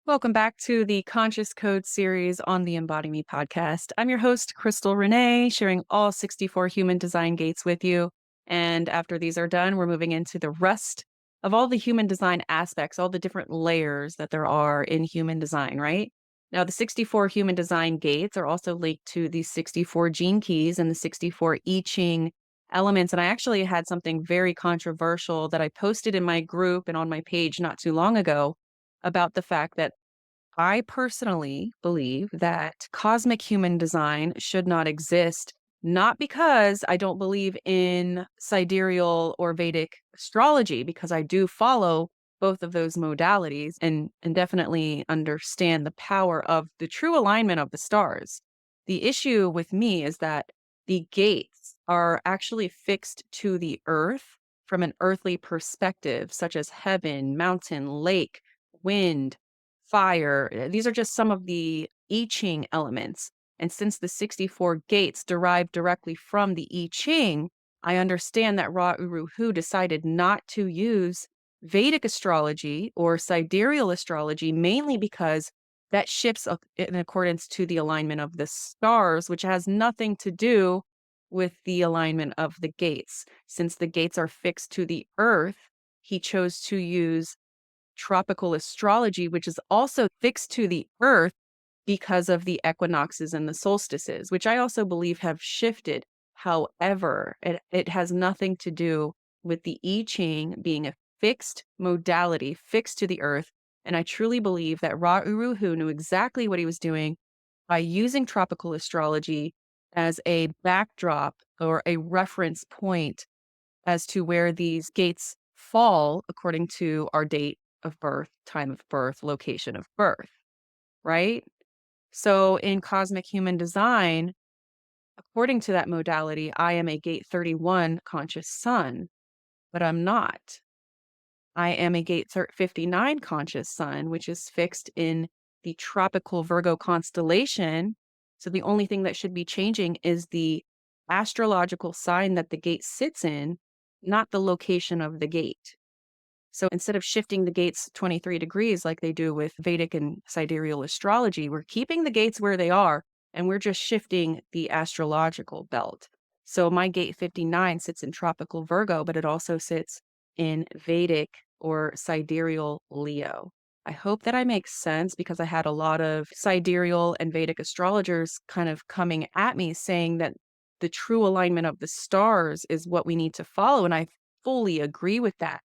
Welcome back to the Conscious Code series on the EmbodyME Podcast. I'm your host, Crystal Renae, sharing all 64 human design gates with you. And after these are done, we're moving into the rest of all the human design aspects, all the different layers that there are in human design, right? Now, the 64 human design gates are also linked to the 64 gene keys and the 64 I Ching elements. And I actually had something very controversial that I posted in my group and on my page not too long ago about the fact that I personally believe that cosmic human design should not exist, not because I don't believe in sidereal or Vedic astrology, because I do follow both of those modalities and definitely understand the power of the true alignment of the stars. The issue with me is that the gates are actually fixed to the earth from an earthly perspective, such as heaven, mountain, lake, wind, fire. These are just some of the I Ching elements. And since the 64 gates derive directly from the I Ching, I understand that Ra Uru Hu decided not to use Vedic astrology or sidereal astrology, mainly because that shifts in accordance to the alignment of the stars, which has nothing to do with the alignment of the gates. Since the gates are fixed to the earth, he chose to use tropical astrology, which is also fixed to the earth because of the equinoxes and the solstices, which I also believe have shifted. However, it has nothing to do with the I Ching being a fixed modality, fixed to the earth. And I truly believe that Ra Uru Hu knew exactly what he was doing by using tropical astrology as a backdrop or a reference point as to where these gates fall according to our date of birth, time of birth, location of birth, right? So in cosmic human design, according to that modality, I am a gate 31 conscious sun, but I'm not. I am a gate 59 conscious sun, which is fixed in the tropical Virgo constellation. So the only thing that should be changing is the astrological sign that the gate sits in, not the location of the gate. So instead of shifting the gates 23 degrees like they do with Vedic and sidereal astrology, we're keeping the gates where they are, and we're just shifting the astrological belt. So my gate 59 sits in tropical Virgo, but it also sits in Vedic or sidereal Leo. I hope that I make sense, because I had a lot of sidereal and Vedic astrologers kind of coming at me saying that the true alignment of the stars is what we need to follow. And I fully agree with that.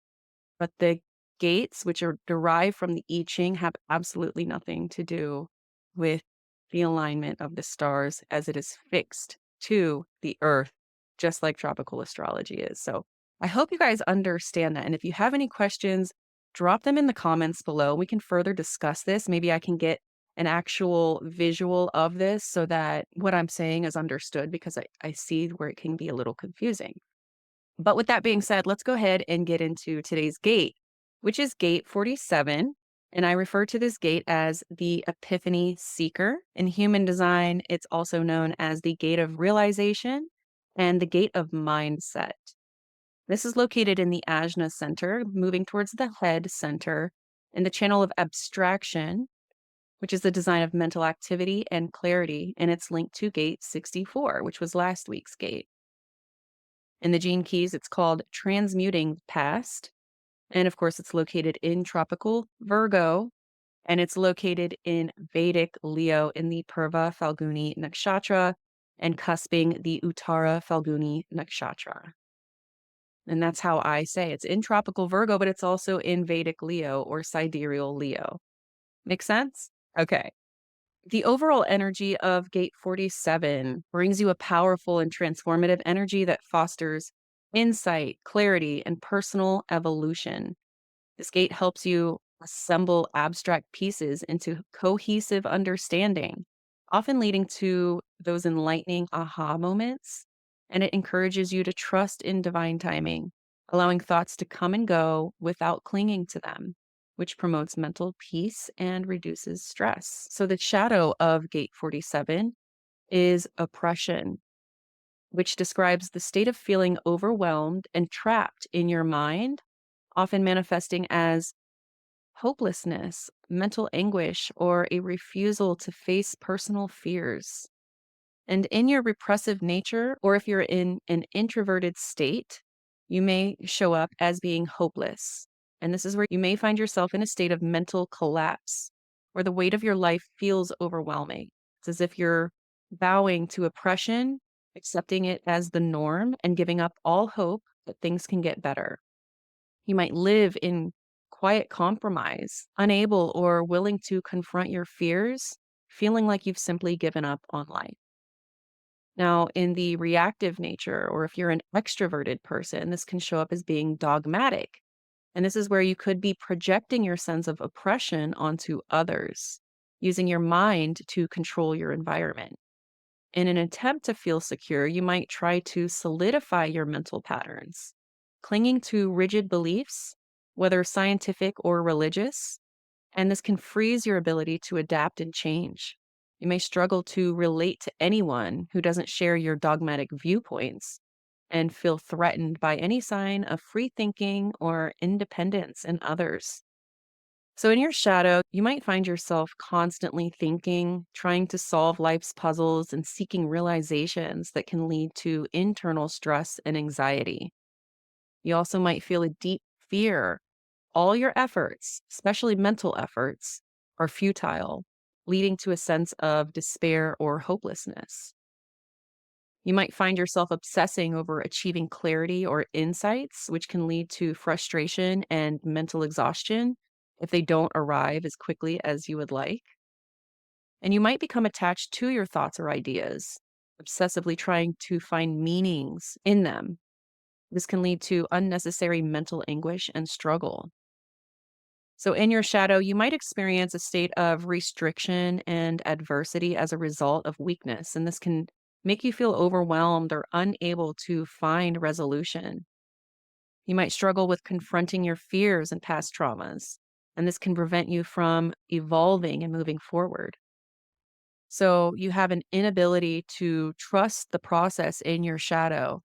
But the gates, which are derived from the I Ching, have absolutely nothing to do with the alignment of the stars, as it is fixed to the earth, just like tropical astrology is. So I hope you guys understand that. And if you have any questions, drop them in the comments below. We can further discuss this. Maybe I can get an actual visual of this so that what I'm saying is understood, because I see where it can be a little confusing. But with that being said, let's go ahead and get into today's gate, which is gate 47. And I refer to this gate as the Epiphany Seeker. In human design, it's also known as the gate of realization and the gate of mindset. This is located in the Ajna center, moving towards the head center, in the channel of abstraction, which is the design of mental activity and clarity. And it's linked to gate 64, which was last week's gate. In the gene keys, it's called Transmuting Past. And of course, it's located in tropical Virgo, and it's located in Vedic Leo in the Purva Falguni Nakshatra and cusping the Uttara Falguni Nakshatra. And that's how I say it's in tropical Virgo, but it's also in Vedic Leo or sidereal Leo. Make sense? Okay. The overall energy of gate 47 brings you a powerful and transformative energy that fosters insight, clarity, and personal evolution. This gate helps you assemble abstract pieces into cohesive understanding, often leading to those enlightening aha moments. And it encourages you to trust in divine timing, allowing thoughts to come and go without clinging to them, which promotes mental peace and reduces stress. So the shadow of gate 47 is oppression, which describes the state of feeling overwhelmed and trapped in your mind, often manifesting as hopelessness mental anguish, or a refusal to face personal fears. And in your repressive nature, or if you're in an introverted state, you may show up as being hopeless. And this is where you may find yourself in a state of mental collapse, where the weight of your life feels overwhelming. It's as if you're bowing to oppression, accepting it as the norm, and giving up all hope that things can get better. You might live in quiet compromise, unable or willing to confront your fears, feeling like you've simply given up on life. Now, in the reactive nature, or if you're an extroverted person, this can show up as being dogmatic. And this is where you could be projecting your sense of oppression onto others, using your mind to control your environment. In an attempt to feel secure, you might try to solidify your mental patterns, clinging to rigid beliefs, whether scientific or religious, and this can freeze your ability to adapt and change. You may struggle to relate to anyone who doesn't share your dogmatic viewpoints and feel threatened by any sign of free thinking or independence in others. So, in your shadow, you might find yourself constantly thinking, trying to solve life's puzzles, and seeking realizations that can lead to internal stress and anxiety. You also might feel a deep fear. All your efforts, especially mental efforts, are futile, leading to a sense of despair or hopelessness. You might find yourself obsessing over achieving clarity or insights, which can lead to frustration and mental exhaustion if they don't arrive as quickly as you would like. And you might become attached to your thoughts or ideas, obsessively trying to find meanings in them. This can lead to unnecessary mental anguish and struggle. So, in your shadow, you might experience a state of restriction and adversity as a result of weakness, and this can make you feel overwhelmed or unable to find resolution. You might struggle with confronting your fears and past traumas, and this can prevent you from evolving and moving forward. So, you have an inability to trust the process in your shadow.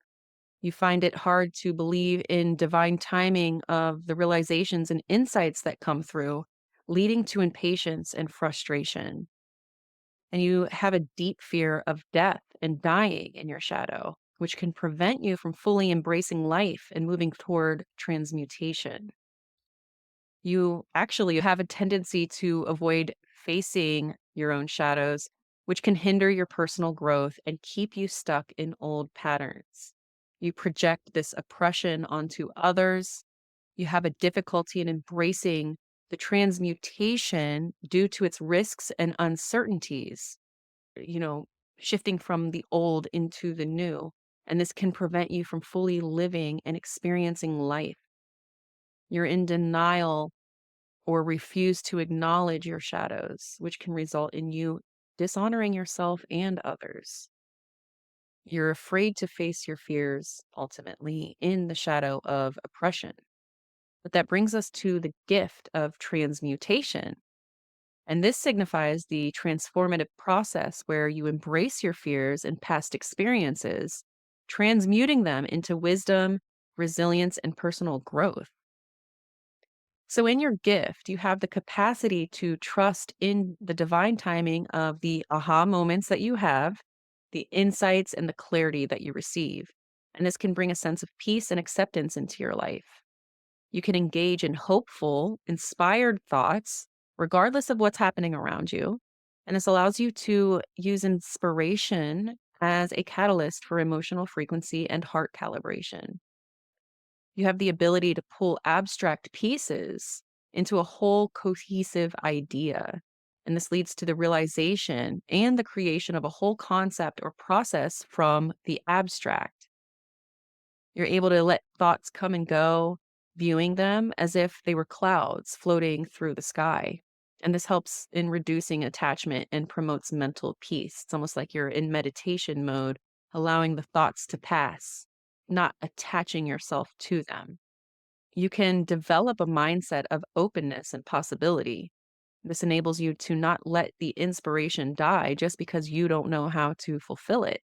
You find it hard to believe in divine timing of the realizations and insights that come through, leading to impatience and frustration. And you have a deep fear of death and dying in your shadow, which can prevent you from fully embracing life and moving toward transmutation. You actually have a tendency to avoid facing your own shadows, which can hinder your personal growth and keep you stuck in old patterns. You project this oppression onto others. You have a difficulty in embracing the transmutation due to its risks and uncertainties, you know, shifting from the old into the new. And this can prevent you from fully living and experiencing life. You're in denial or refuse to acknowledge your shadows, which can result in you dishonoring yourself and others. You're afraid to face your fears ultimately in the shadow of oppression. But that brings us to the gift of transmutation. And this signifies the transformative process where you embrace your fears and past experiences, transmuting them into wisdom, resilience, and personal growth. So, in your gift, you have the capacity to trust in the divine timing of the aha moments that you have, the insights, and the clarity that you receive. And this can bring a sense of peace and acceptance into your life. You can engage in hopeful, inspired thoughts, regardless of what's happening around you. And this allows you to use inspiration as a catalyst for emotional frequency and heart calibration. You have the ability to pull abstract pieces into a whole cohesive idea. And this leads to the realization and the creation of a whole concept or process from the abstract. You're able to let thoughts come and go, viewing them as if they were clouds floating through the sky. And this helps in reducing attachment and promotes mental peace. It's almost like you're in meditation mode, allowing the thoughts to pass, not attaching yourself to them. You can develop a mindset of openness and possibility. This enables you to not let the inspiration die just because you don't know how to fulfill it.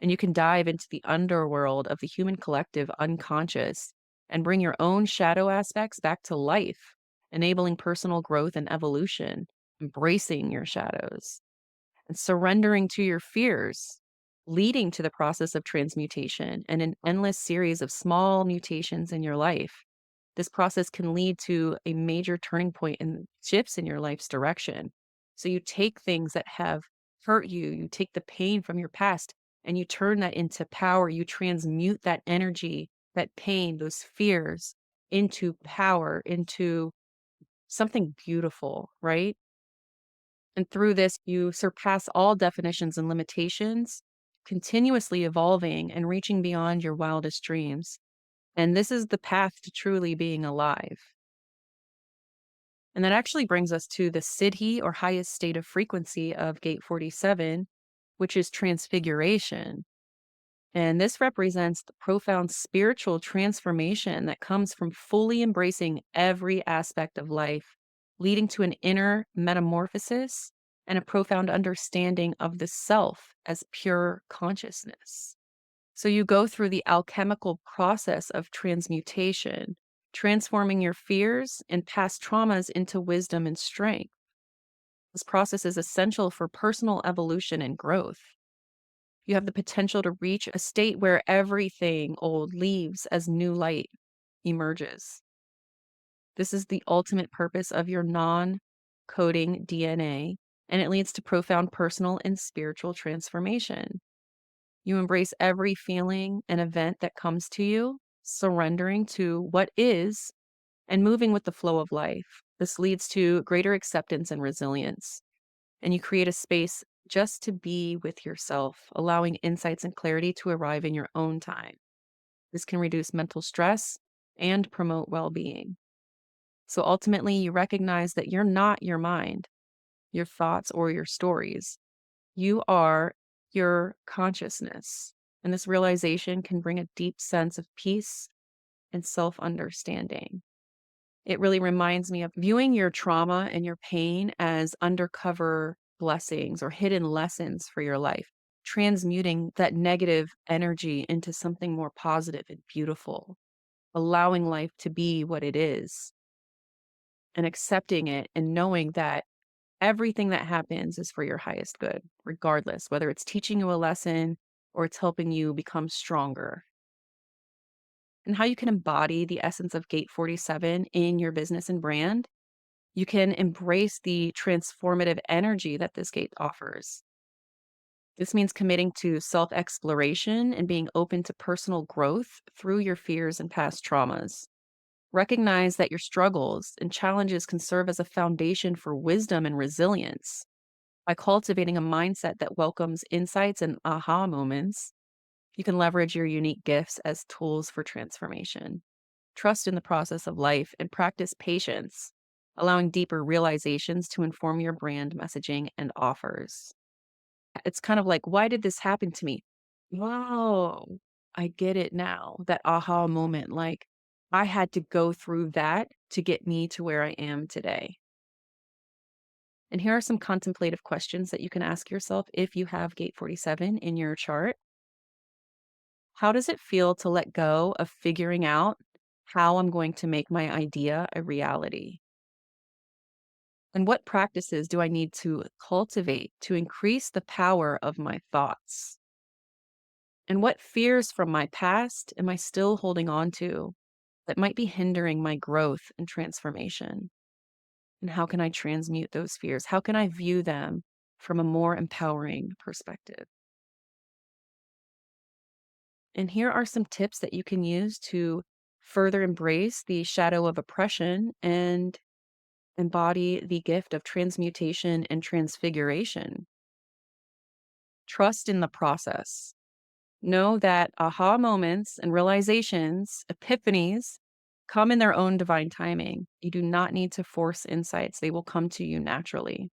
And you can dive into the underworld of the human collective unconscious and bring your own shadow aspects back to life enabling personal growth and evolution, embracing your shadows, and surrendering to your fears, leading to the process of transmutation and an endless series of small mutations in your life. This process can lead to a major turning point and shifts in your life's direction. So you take things that have hurt you, you take the pain from your past, and you turn that into power. You transmute that energy, that pain, those fears into power, into something beautiful, right? And through this, you surpass all definitions and limitations, continuously evolving and reaching beyond your wildest dreams. And this is the path to truly being alive. And that actually brings us to the Siddhi, or highest state of frequency of Gate 47, which is Transfiguration. And this represents the profound spiritual transformation that comes from fully embracing every aspect of life, leading to an inner metamorphosis and a profound understanding of the self as pure consciousness. So you go through the alchemical process of transmutation, transforming your fears and past traumas into wisdom and strength. This process is essential for personal evolution and growth. You have the potential to reach a state where everything old leaves as new light emerges. This is the ultimate purpose of your non-coding DNA, and it leads to profound personal and spiritual transformation. You embrace every feeling and event that comes to you, surrendering to what is and moving with the flow of life. This leads to greater acceptance and resilience, and you create a space just to be with yourself, allowing insights and clarity to arrive in your own time. This can reduce mental stress and promote well-being. So ultimately, you recognize that you're not your mind, your thoughts, or your stories. You are your consciousness. And this realization can bring a deep sense of peace and self-understanding. It really reminds me of viewing your trauma and your pain as undercover blessings or hidden lessons for your life, transmuting that negative energy into something more positive and beautiful, allowing life to be what it is, and accepting it and knowing that everything that happens is for your highest good, regardless, whether it's teaching you a lesson or it's helping you become stronger. And how you can embody the essence of Gate 47 in your business and brand. You can embrace the transformative energy that this gate offers. This means committing to self-exploration and being open to personal growth through your fears and past traumas. Recognize that your struggles and challenges can serve as a foundation for wisdom and resilience. By cultivating a mindset that welcomes insights and aha moments, you can leverage your unique gifts as tools for transformation. Trust in the process of life and practice patience, allowing deeper realizations to inform your brand messaging and offers. It's kind of like, why did this happen to me? Wow, I get it now. That aha moment, like, I had to go through that to get me to where I am today. And here are some contemplative questions that you can ask yourself if you have Gate 47 in your chart. How does it feel to let go of figuring out how I'm going to make my idea a reality? And what practices do I need to cultivate to increase the power of my thoughts? And what fears from my past am I still holding on to that might be hindering my growth and transformation? And how can I transmute those fears? How can I view them from a more empowering perspective? And here are some tips that you can use to further embrace the shadow of oppression and embody the gift of transmutation and transfiguration. Trust in the process. Know that aha moments and realizations, epiphanies, come in their own divine timing. You do not need to force insights, they will come to you naturally.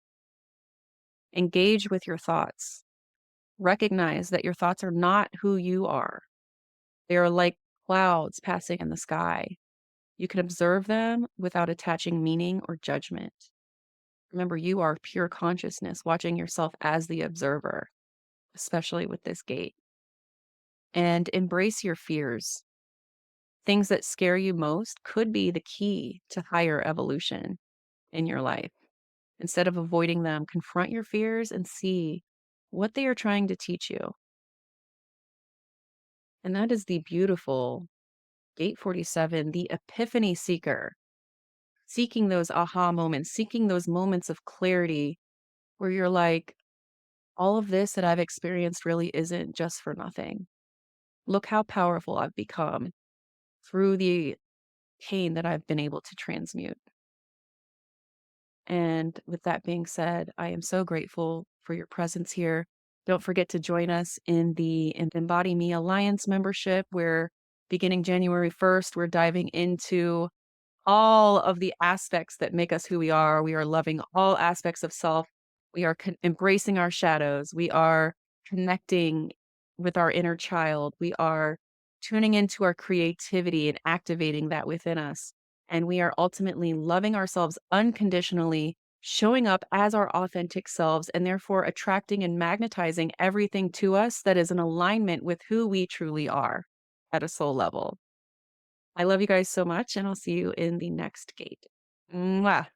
Engage with your thoughts. Recognize that your thoughts are not who you are. They are like clouds passing in the sky. You can observe them without attaching meaning or judgment. Remember, you are pure consciousness watching yourself as the observer, especially with this gate. And embrace your fears. things that scare you most could be the key to higher evolution in your life. Instead of avoiding them, confront your fears and see what they are trying to teach you. And that is the beautiful Gate 47, the Epiphany Seeker, seeking those aha moments, seeking those moments of clarity where you're like, all of this that I've experienced really isn't just for nothing. Look how powerful I've become through the pain that I've been able to transmute. And with that being said, I am so grateful for your presence here. Don't forget to join us in the EmbodyME Alliance membership, where beginning January 1st, we're diving into all of the aspects that make us who we are. We are loving all aspects of self. We are embracing our shadows. We are connecting with our inner child. We are tuning into our creativity and activating that within us. And we are ultimately loving ourselves unconditionally, showing up as our authentic selves, and therefore attracting and magnetizing everything to us that is in alignment with who we truly are at a soul level. I love you guys so much, and I'll see you in the next gate. Mwah.